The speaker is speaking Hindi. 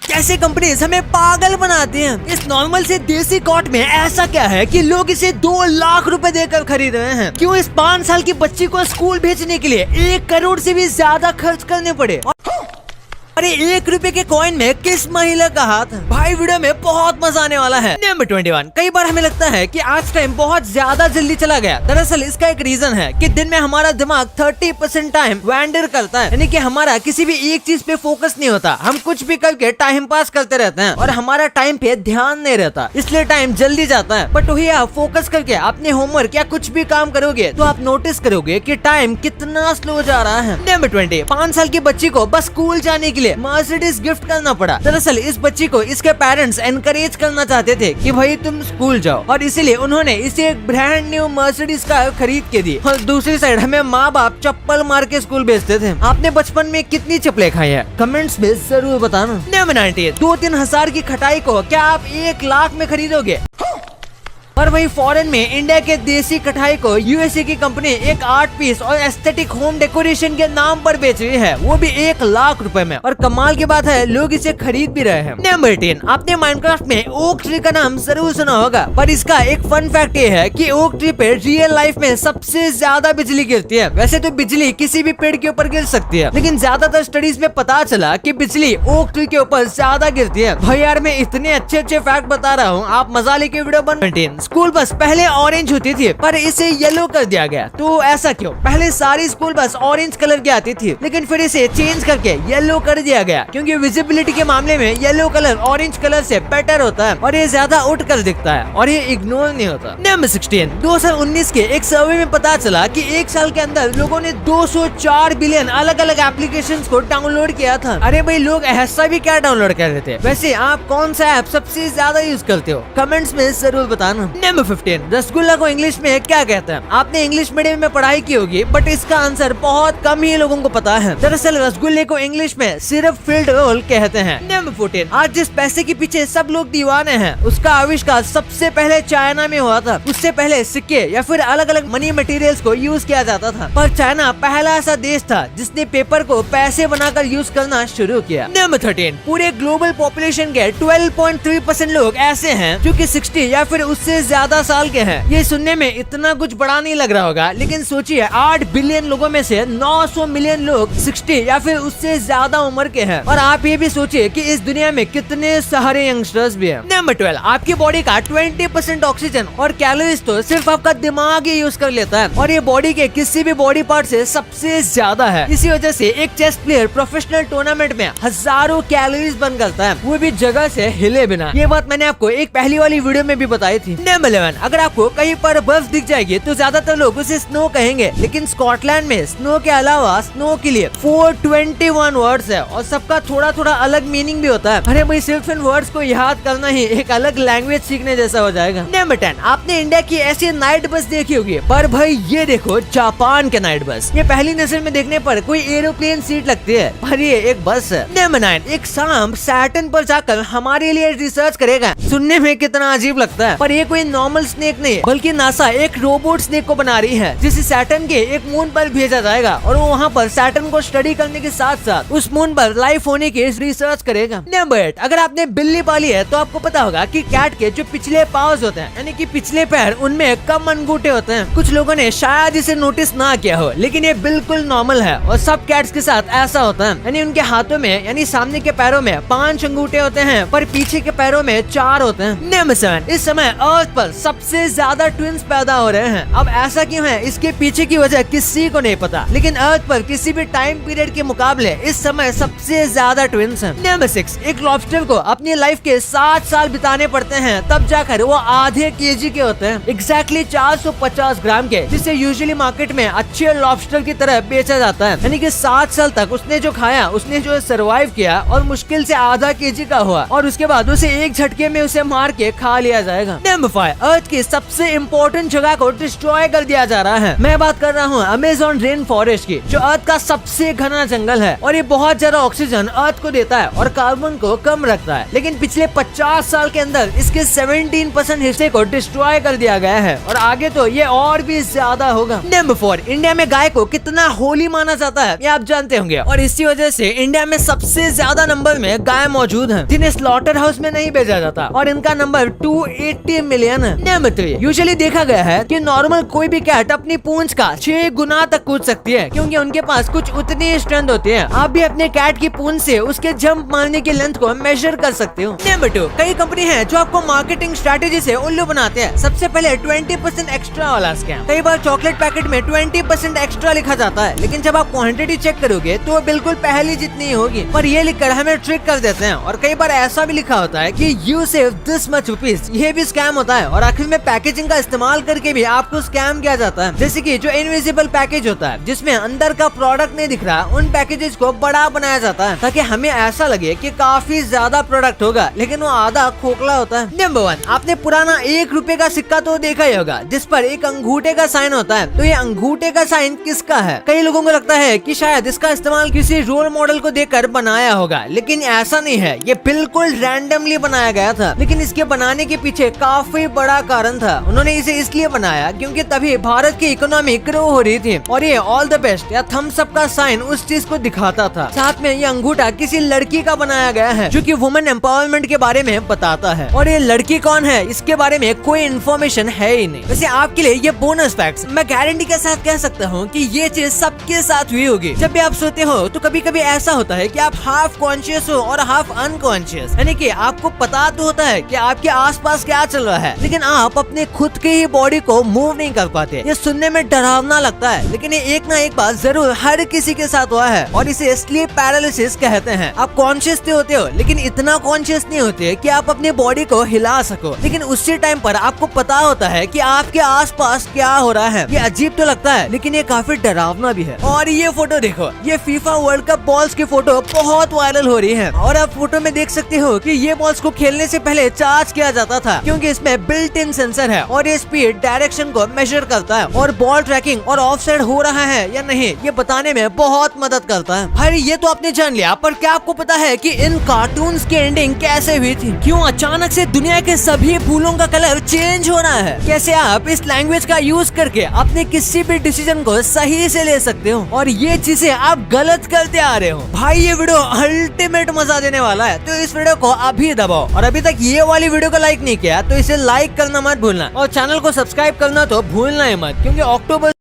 कैसे कंपनीज हमें पागल बनाती हैं। इस नॉर्मल से देसी कॉट में ऐसा क्या है कि लोग इसे 2 लाख रुपए देकर खरीद रहे हैं? क्यों इस 5 साल की बच्ची को स्कूल भेजने के लिए 1 करोड़ से भी ज्यादा खर्च करने पड़े? अरे 1 रुपए के कॉइन में किस महिला का हाथ है? भाई वीडियो में बहुत मजा आने वाला है। नंबर 21। कई बार हमें लगता है कि आज टाइम बहुत ज्यादा जल्दी चला गया। दरअसल इसका एक रीजन है कि दिन में हमारा दिमाग 30% टाइम वैंडर करता है, यानी कि हमारा किसी भी एक चीज पे फोकस नहीं होता। हम कुछ भी करके टाइम पास करते रहते हैं और हमारा टाइम पे ध्यान नहीं रहता, इसलिए टाइम जल्दी जाता है। बट वही आप फोकस करके अपने होमवर्क या कुछ भी काम करोगे तो आप नोटिस करोगे कि टाइम कितना स्लो जा रहा है। नंबर 20। 5 साल की बच्ची को बस स्कूल जाने के लिए मर्सिडीज गिफ्ट करना पड़ा। दरअसल इस बच्ची को इसके पेरेंट्स एनकरेज करना चाहते थे कि भाई तुम स्कूल जाओ, और इसीलिए उन्होंने इसे एक ब्रांड न्यू मर्सिडीज का खरीद के दी। और दूसरी साइड हमें माँ बाप चप्पल मार के स्कूल भेजते थे। आपने बचपन में कितनी चप्पलें खाई है? कमेंट्स में जरूर बताना। नंबर 19। 2-3 हजार की खटाई को क्या आप 1 लाख में खरीदोगे? और वही फॉरेन में इंडिया के देसी कटाई को यूएसए की कंपनी एक आर्ट पीस और एस्थेटिक होम डेकोरेशन के नाम पर बेच रही है, वो भी 1 लाख रुपए में। और कमाल की बात है, लोग इसे खरीद भी रहे हैं। नंबर 10। आपने माइनक्राफ्ट में ओक ट्री का नाम जरूर सुना होगा, पर इसका एक फन फैक्ट ये है कि ओक ट्री पे रियल लाइफ में सबसे ज्यादा बिजली गिरती है। वैसे तो बिजली किसी भी पेड़ के ऊपर गिर सकती है, लेकिन ज्यादातर स्टडीज में पता चला कि बिजली ओक ट्री के ऊपर ज्यादा गिरती है। भाई यार मैं इतने अच्छे फैक्ट बता रहा हूँ, आप मजा लेके वीडियो बन। स्कूल बस पहले ऑरेंज होती थी पर इसे येलो कर दिया गया, तो ऐसा क्यों? पहले सारी स्कूल बस ऑरेंज कलर की आती थी, लेकिन फिर इसे चेंज करके येलो कर दिया गया, क्योंकि विजिबिलिटी के मामले में येलो कलर ऑरेंज कलर से बेटर होता है और ये ज्यादा उठ कर दिखता है और ये इग्नोर नहीं होता। नंबर 16। 2019 के एक सर्वे में पता चला कि 1 साल के अंदर लोगों ने 204 बिलियन अलग अलग एप्लीकेशंस को डाउनलोड किया था। अरे भाई लोग ऐसा भी क्या डाउनलोड कर रहे थे? वैसे आप कौन सा ऐप सबसे ज्यादा यूज करते हो? कमेंट्स में जरूर बताना। नंबर 15। रसगुल्ला को इंग्लिश में क्या कहते हैं? आपने इंग्लिश मीडियम में पढ़ाई की होगी, बट इसका आंसर बहुत कम ही लोगों को पता है। दरअसल रसगुल्ले को इंग्लिश में सिर्फ फील्ड रोल कहते हैं। नंबर 14। आज जिस पैसे के पीछे सब लोग दीवाने हैं, उसका आविष्कार सबसे पहले चाइना में हुआ था। उससे पहले सिक्के या फिर अलग अलग मनी मटेरियल्स को यूज किया जाता था, पर चाइना पहला ऐसा देश था जिसने पेपर को पैसे बनाकर यूज करना शुरू किया। नंबर 13। पूरे ग्लोबल पॉपुलेशन के 12.3% लोग ऐसे हैं जो कि 60 या फिर उससे ज्यादा साल के हैं। ये सुनने में इतना कुछ बड़ा नहीं लग रहा होगा, लेकिन सोचिए 8 बिलियन लोगों में से 900 मिलियन लोग 60 या फिर उससे ज्यादा उम्र के हैं। और आप ये भी सोचिए कि इस दुनिया में कितने सारे यंगस्टर्स भी हैं। नंबर 12। आपकी बॉडी का 20% ऑक्सीजन और कैलोरीज तो सिर्फ आपका दिमाग ही यूज कर लेता है, और ये बॉडी के किसी भी बॉडी पार्ट से सबसे ज्यादा है। इसी वजह से एक चेस प्लेयर प्रोफेशनल टूर्नामेंट में हजारों कैलोरीज बर्न करता है, वो भी जगह से हिले बिना। ये बात मैंने आपको एक पहली वाली वीडियो में भी बताई थी। नंबर 11। अगर आपको कहीं पर बर्फ दिख जाएगी तो ज्यादातर लोग उसे स्नो कहेंगे, लेकिन स्कॉटलैंड में स्नो के अलावा स्नो के लिए 421 वर्ड्स है और सबका थोड़ा थोड़ा अलग मीनिंग भी होता है। अरे भाई सिर्फ इन वर्ड्स को याद करना ही एक अलग लैंग्वेज सीखने जैसा हो जाएगा। नंबर 10। आपने इंडिया की ऐसी नाइट बस देखी होगी, पर भाई ये देखो जापान के नाइट बस। ये पहली नजर में देखने पर कोई एरोप्लेन सीट लगती है, पर ये एक बस है। नंबर 9। एक सांप सैटर्न पर जाकर हमारे लिए रिसर्च करेगा। सुनने में कितना अजीब लगता है, पर ये कोई नॉर्मल स्नेक नहीं, बल्कि नासा एक रोबोट स्नेक को बना रही है, जिसे सैटर्न के एक मून पर भेजा जाएगा और वो वहाँ पर सैटर्न को स्टडी करने के साथ साथ उस मून पर लाइफ होने की रिसर्च करेगा। नंबर 8। अगर आपने बिल्ली पाली है तो आपको पता होगा कि कैट के जो पिछले पाँव होते हैं, यानी कि पिछले पैर, उनमें कम अंगूठे होते हैं। कुछ लोगों ने शायद इसे नोटिस ना किया हो, लेकिन ये बिल्कुल नॉर्मल है और सब कैट्स के साथ ऐसा होता है। यानी उनके हाथों में यानी सामने के पैरों में 5 अंगूठे होते हैं, पर पीछे के पैरों में 4 होते हैं। नंबर 7। इस समय अर्थ पर सबसे ज्यादा ट्विंस पैदा हो रहे हैं। अब ऐसा क्यों है, इसके पीछे की वजह किसी को नहीं पता, लेकिन अर्थ पर किसी भी टाइम पीरियड के मुकाबले इस समय सबसे ज्यादा ट्विंस हैं। नंबर 6। एक लॉबस्टर को अपनी लाइफ के 7 साल बिताने पड़ते हैं, तब जाकर वो आधे केजी के होते हैं, एग्जैक्टली 450 ग्राम के, जिसे यूजुअली मार्केट में अच्छे लॉबस्टर की तरह बेचा जाता है। यानी कि 7 साल तक उसने जो खाया, उसने जो सर्वाइव किया और मुश्किल से आधा केजी का हुआ, और उसके बाद उसे एक झटके में उसे मार के खा लिया जाएगा। नंबर 5। है अर्थ की सबसे इम्पोर्टेंट जगह को डिस्ट्रॉय कर दिया जा रहा है। मैं बात कर रहा हूँ अमेज़न रेन फॉरेस्ट की, जो अर्थ का सबसे घना जंगल है और ये बहुत ज्यादा ऑक्सीजन अर्थ को देता है और कार्बन को कम रखता है। लेकिन पिछले 50 साल के अंदर इसके 17% हिस्से को डिस्ट्रॉय कर दिया गया है और आगे तो ये और भी ज्यादा होगा। नंबर 4, इंडिया में गाय को कितना होली माना जाता है ये आप जानते होंगे और इसी वजह से इंडिया में सबसे ज्यादा नंबर में गाय मौजूद हैं, जिन्हें स्लॉटर हाउस में नहीं भेजा जाता और इनका नंबर 280 मिलियन है। नंबर 3, यूजुअली देखा गया है कि नॉर्मल कोई भी कैट अपनी पूंछ का 6 गुना तक कूद सकती है क्योंकि उनके पास कुछ उतनी स्ट्रेंथ होती है। आप भी अपने कैट की पूंछ से उसके जंप मारने की लेंथ को मेजर कर सकते हो। नंबर 2, कई कंपनी है जो आपको मार्केटिंग स्ट्रेटेजी से उल्लू बनाते हैं। सबसे पहले 20% एक्स्ट्रा वाला स्कैम। कई बार चॉकलेट पैकेट में 20% एक्स्ट्रा लिखा जाता है, लेकिन जब आप क्वांटिटी चेक करोगे तो वो बिल्कुल पहली जितनी ही होगी, पर ये लिखकर हमें ट्रिक कर देते हैं। और कई बार ऐसा भी लिखा होता है कि you save this much rupees, ये भी स्कैम होता है और आखिर में पैकेजिंग का इस्तेमाल करके भी आपको स्कैम किया जाता है। जैसे कि जो इनविजिबल पैकेज होता है जिसमें अंदर का प्रोडक्ट नहीं दिख रहा, उन पैकेजेस को बड़ा बनाया जाता है ताकि हमें ऐसा लगे कि काफी ज्यादा प्रोडक्ट होगा लेकिन वो आधा खोखला होता है। नंबर 1, आपने पुराना 1 रुपए का सिक्का तो देखा ही होगा जिस पर एक अंगूठे का साइन होता है। तो ये अंगूठे का साइन किसका है? कई लोगों को लगता है कि शायद इसका इस्तेमाल किसी रोल मॉडल को देखकर बनाया होगा, लेकिन ऐसा नहीं है। ये बिल्कुल रैंडमली बनाया गया था, लेकिन इसके बनाने के पीछे काफी बड़ा कारण था। उन्होंने इसे इसलिए बनाया क्योंकि तभी भारत की इकोनॉमी ग्रो हो रही थी और ये ऑल द बेस्ट या थम्स अप का साइन उस चीज को दिखाता था। साथ में ये अंगूठा किसी लड़की का बनाया गया है जो कि वुमेन एम्पावरमेंट के बारे में बताता है और ये लड़की कौन है इसके बारे में कोई इन्फॉर्मेशन है ही नहीं। वैसे आपके लिए ये बोनस फैक्ट्स, मैं गारंटी के साथ कह सकता हूँ कि ये चीज सबके साथ हुई होगी। जब भी आप सोते हो तो कभी कभी ऐसा होता है कि आप हाफ कॉन्शियस हो और हाफ अनकॉन्शियस, यानी कि आपको पता तो होता है कि आपके आसपास क्या चल रहा है लेकिन आप अपने खुद की ही बॉडी को मूव नहीं कर पाते। ये सुनने में डरावना लगता है लेकिन ये एक ना एक बात जरूर हर किसी के साथ हुआ है और इसे स्लीप पैरालिसिस कहते हैं। आप कॉन्शियस तो होते हो लेकिन इतना कॉन्शियस नहीं होते कि आप अपनी बॉडी को हिला सको, लेकिन उसी टाइम पर आपको पता होता है कि आपके आसपास क्या हो रहा है। ये अजीब तो लगता है लेकिन ये काफी डरावना भी है। और ये फोटो देखो, ये फीफा वर्ल्ड कप बॉल्स की फोटो बहुत वायरल हो रही है और आप फोटो में देख सकते हो कि ये बॉल्स को खेलने से पहले चार्ज किया जाता था क्योंकि इसमें बिल्ट इन सेंसर है और ये स्पीड डायरेक्शन को मेजर करता है और बॉल ट्रैकिंग और ऑफसाइड हो रहा है या नहीं ये बताने में बहुत मदद करता है। भाई ये तो आपने जान लिया, पर क्या आपको पता है कि इन कार्टून्स की एंडिंग कैसे हुई थी? क्यों अचानक से दुनिया के सभी फूलों का कलर चेंज हो रहा है? कैसे आप इस लैंग्वेज का यूज करके अपने किसी भी डिसीजन को सही से ले सकते हो और ये चीजें आप गलत करते आ रहे हो। भाई ये वीडियो अल्टीमेट मजा देने वाला है, तो इस वीडियो को अभी दबाओ और अभी तक ये वाली वीडियो को लाइक नहीं किया तो इसे लाइक करना मत भूलना और चैनल को सब्सक्राइब करना तो भूलना ही मत, क्योंकि अक्टूबर